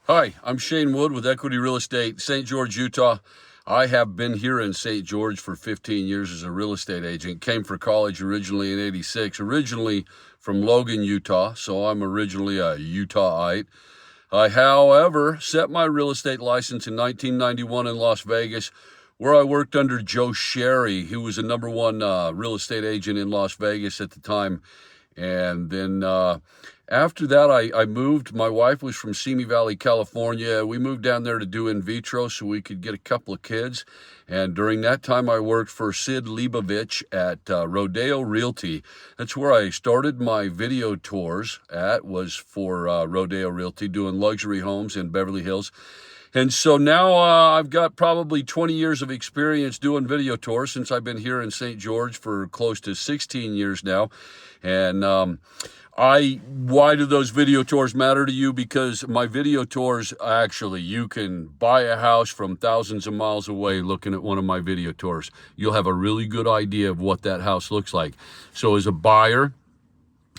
Hi, I'm Shane Wood with Equity Real Estate, St. George, Utah. I have been here in St. George for 15 years as a real estate agent. Came for college originally in '86, originally from Logan, Utah, so I'm originally a Utahite. I, however, set my real estate license in 1991 in Las Vegas, where I worked under Joe Sherry, who was the number one real estate agent in Las Vegas at the time. And then after that, I moved. My wife was from Simi Valley, California. We moved down there to do in vitro so we could get a couple of kids. And during that time, I worked for Sid Leibovich at Rodeo Realty. That's where I started my video tours was for Rodeo Realty, doing luxury homes in Beverly Hills. And so now I've got probably 20 years of experience doing video tours since I've been here in St. George for close to 16 years now. And why do those video tours matter to you? Because my video tours, actually, you can buy a house from thousands of miles away looking at one of my video tours. You'll have a really good idea of what that house looks like. So as a buyer,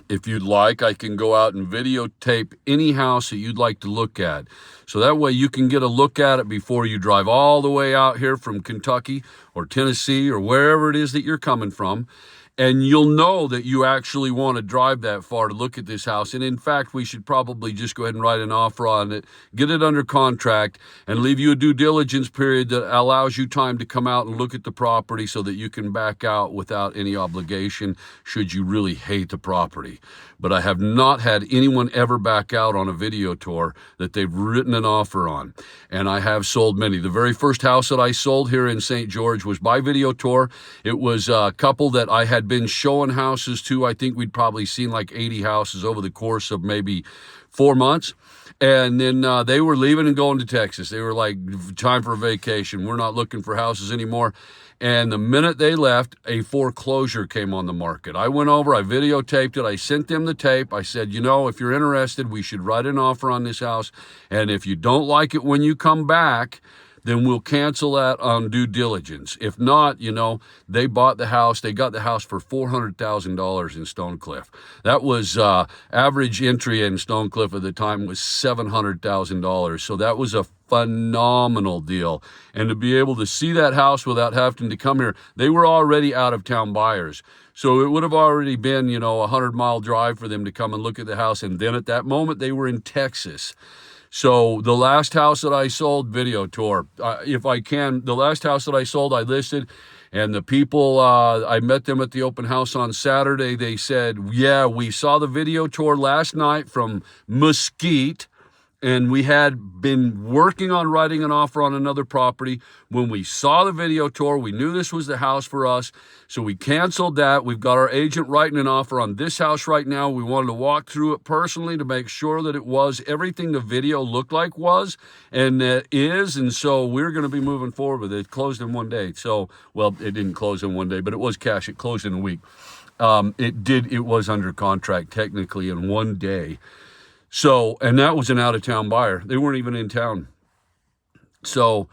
if you'd like, I can go out and videotape any house that you'd like to look at. So that way you can get a look at it before you drive all the way out here from Kentucky or Tennessee or wherever it is that you're coming from. And you'll know that you actually want to drive that far to look at this house. And in fact, we should probably just go ahead and write an offer on it, get it under contract, and leave you a due diligence period that allows you time to come out and look at the property so that you can back out without any obligation should you really hate the property. But I have not had anyone ever back out on a video tour that they've written an offer on. And I have sold many. The very first house that I sold here in St. George was by video tour. It was a couple that I had been showing houses to. I think we'd probably seen like 80 houses over the course of maybe 4 months. And then they were leaving and going to Texas. They were like, time for a vacation. We're not looking for houses anymore. And the minute they left, a foreclosure came on the market. I went over, I videotaped it, I sent them the tape. I said, if you're interested, we should write an offer on this house. And if you don't like it when you come back, then we'll cancel that on due diligence. If not, they bought the house. They got the house for $400,000 in Stonecliff. That was average entry in Stonecliff at the time was $700,000. So that was a phenomenal deal. And to be able to see that house without having to come here, they were already out of town buyers. So it would have already been, a 100-mile drive for them to come and look at the house. And then at that moment, they were in Texas. So the last house that I sold, video tour, if I can, the last house that I sold, I listed, and the people, I met them at the open house on Saturday. They said, yeah, we saw the video tour last night from Mesquite, and we had been working on writing an offer on another property. When we saw the video tour, we knew this was the house for us, so we canceled that. We've got our agent writing an offer on this house right now. We wanted to walk through it personally to make sure that it was everything the video looked like was and is, and so we're going to be moving forward with it. It closed in one day. So, well, it didn't close in one day, but it was cash. It closed in a week. It was under contract technically in one day. So, and that was an out-of-town buyer. They weren't even in town. So,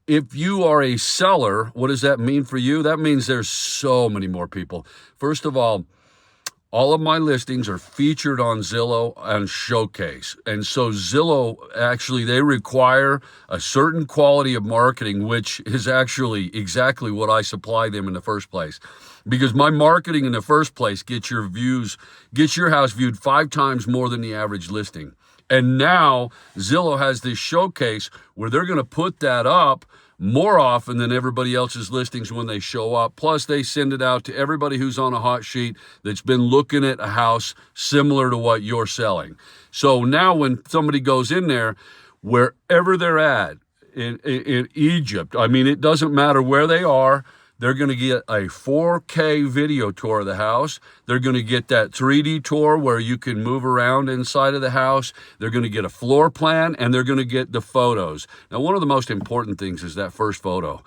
if you are a seller, what does that mean for you? That means there's so many more people. First of all of my listings are featured on Zillow and Showcase. And so Zillow, actually, they require a certain quality of marketing, which is actually exactly what I supply them in the first place. Because my marketing in the first place gets your house viewed 5 times more than the average listing. And now Zillow has this Showcase where they're going to put that up more often than everybody else's listings when they show up. Plus, they send it out to everybody who's on a hot sheet that's been looking at a house similar to what you're selling. So now when somebody goes in there, wherever they're at, in Egypt, it doesn't matter where they are, they're going to get a 4K video tour of the house. They're going to get that 3D tour where you can move around inside of the house. They're going to get a floor plan, and they're going to get the photos. Now, one of the most important things is that first photo.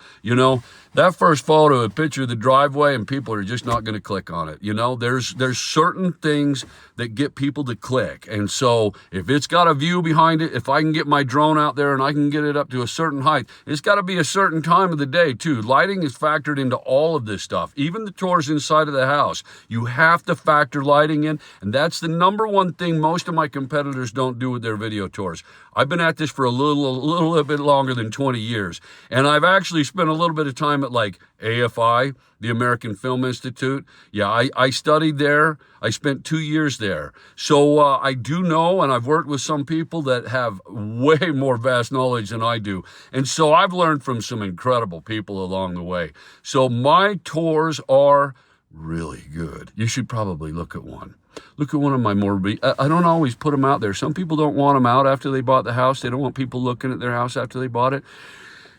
That first photo, a picture of the driveway, and people are just not going to click on it. There's certain things that get people to click. And so if it's got a view behind it, if I can get my drone out there and I can get it up to a certain height, it's got to be a certain time of the day too. Lighting is factored factored into all of this stuff, even the tours inside of the house. You have to factor lighting in, and that's the number one thing most of my competitors don't do with their video tours. I've been at this for a little bit longer than 20 years, and I've actually spent a little bit of time at like AFI, the American Film Institute. Yeah, I studied there. I spent 2 years there. So I do know, and I've worked with some people that have way more vast knowledge than I do. And so I've learned from some incredible people along the way. So my tours are really good. You should probably look at one. Look at one of my more, I don't always put them out there. Some people don't want them out after they bought the house. They don't want people looking at their house after they bought it.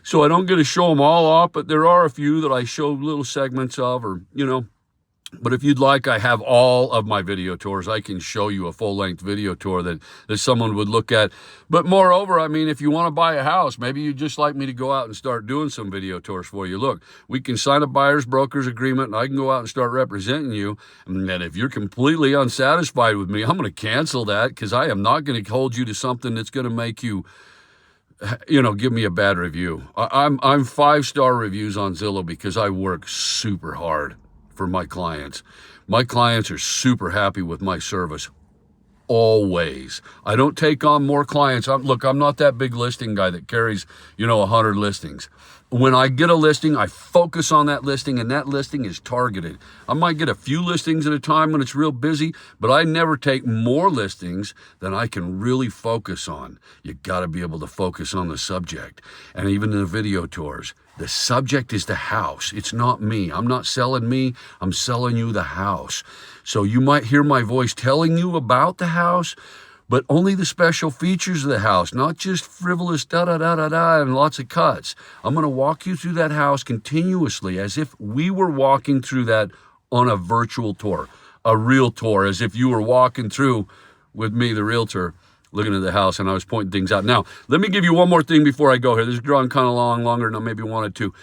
So I don't get to show them all off, but there are a few that I show little segments of, or, you know. But if you'd like, I have all of my video tours. I can show you a full-length video tour that someone would look at. But moreover, I mean, if you want to buy a house, maybe you'd just like me to go out and start doing some video tours for you. Look, we can sign a buyer's broker's agreement, and I can go out and start representing you. And if you're completely unsatisfied with me, I'm going to cancel that, because I am not going to hold you to something that's going to make you, you know, give me a bad review. I'm 5-star reviews on Zillow because I work super hard for my clients. My clients are super happy with my service. Always. I don't take on more clients. Look, I'm not that big listing guy that carries, 100 listings. When I get a listing, I focus on that listing, and that listing is targeted. I might get a few listings at a time when it's real busy, but I never take more listings than I can really focus on. You got to be able to focus on the subject. And even in the video tours, the subject is the house. It's not me. I'm not selling me. I'm selling you the house. So you might hear my voice telling you about the house, but only the special features of the house, not just frivolous da-da-da-da-da and lots of cuts. I'm going to walk you through that house continuously as if we were walking through that on a virtual tour, a real tour, as if you were walking through with me, the realtor, looking at the house, and I was pointing things out. Now, let me give you one more thing before I go here. This is drawn kind of longer than I maybe wanted to.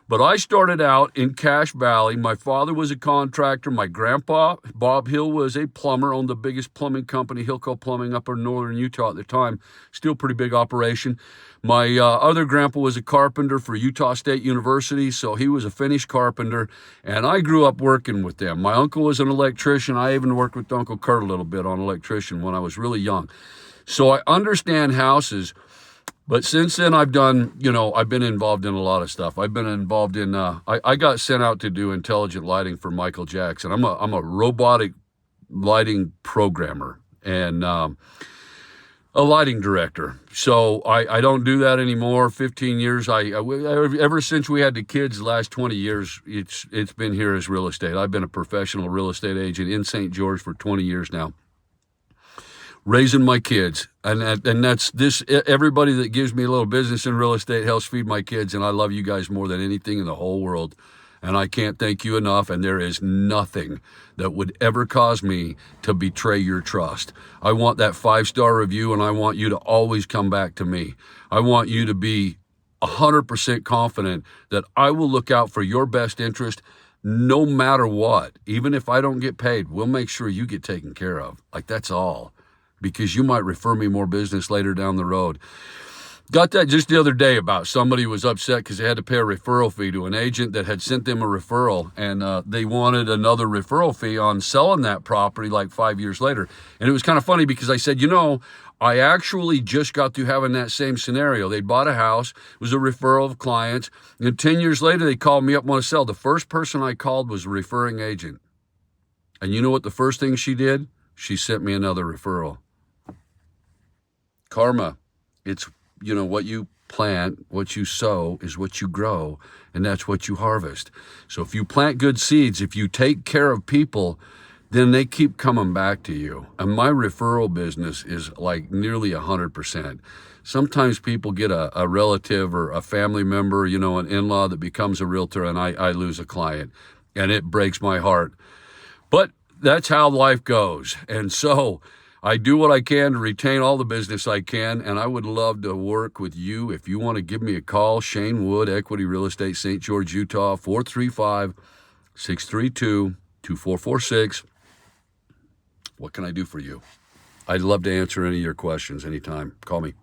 But I started out in Cache Valley. My father was a contractor. My grandpa, Bob Hill, was a plumber, owned the biggest plumbing company, Hillco Plumbing, up in northern Utah at the time. Still pretty big operation. My other grandpa was a carpenter for Utah State University, so he was a finished carpenter, and I grew up working with them. My uncle was an electrician. I even worked with Uncle Kurt a little bit on electrician when I was really young. So I understand houses. But since then, I've done, I've been involved in a lot of stuff. I've been involved in, I got sent out to do intelligent lighting for Michael Jackson. I'm a robotic lighting programmer and a lighting director. So I don't do that anymore. 15 years, ever since we had the kids, the last 20 years, it's been here as real estate. I've been a professional real estate agent in St. George for 20 years now, raising my kids. And that's this, everybody that gives me a little business in real estate helps feed my kids. And I love you guys more than anything in the whole world. And I can't thank you enough. And there is nothing that would ever cause me to betray your trust. I want that 5-star review, and I want you to always come back to me. I want you to be 100% confident that I will look out for your best interest no matter what. Even if I don't get paid, we'll make sure you get taken care of. Like, that's all. Because you might refer me more business later down the road. Got that just the other day about somebody was upset because they had to pay a referral fee to an agent that had sent them a referral, and they wanted another referral fee on selling that property like 5 years later. And it was kind of funny because I said, I actually just got through having that same scenario. They bought a house, it was a referral of clients, and 10 years later they called me up, want to sell. The first person I called was a referring agent. And you know what the first thing she did? She sent me another referral. Karma, it's, what you plant, what you sow is what you grow, and that's what you harvest. So if you plant good seeds, if you take care of people, then they keep coming back to you. And my referral business is like nearly 100%. Sometimes people get a relative or a family member, an in-law that becomes a realtor, and I lose a client, and it breaks my heart. But that's how life goes. And so I do what I can to retain all the business I can, and I would love to work with you. If you want to give me a call, Shane Wood, Equity Real Estate, St. George, Utah, 435-632-2446. What can I do for you? I'd love to answer any of your questions anytime. Call me.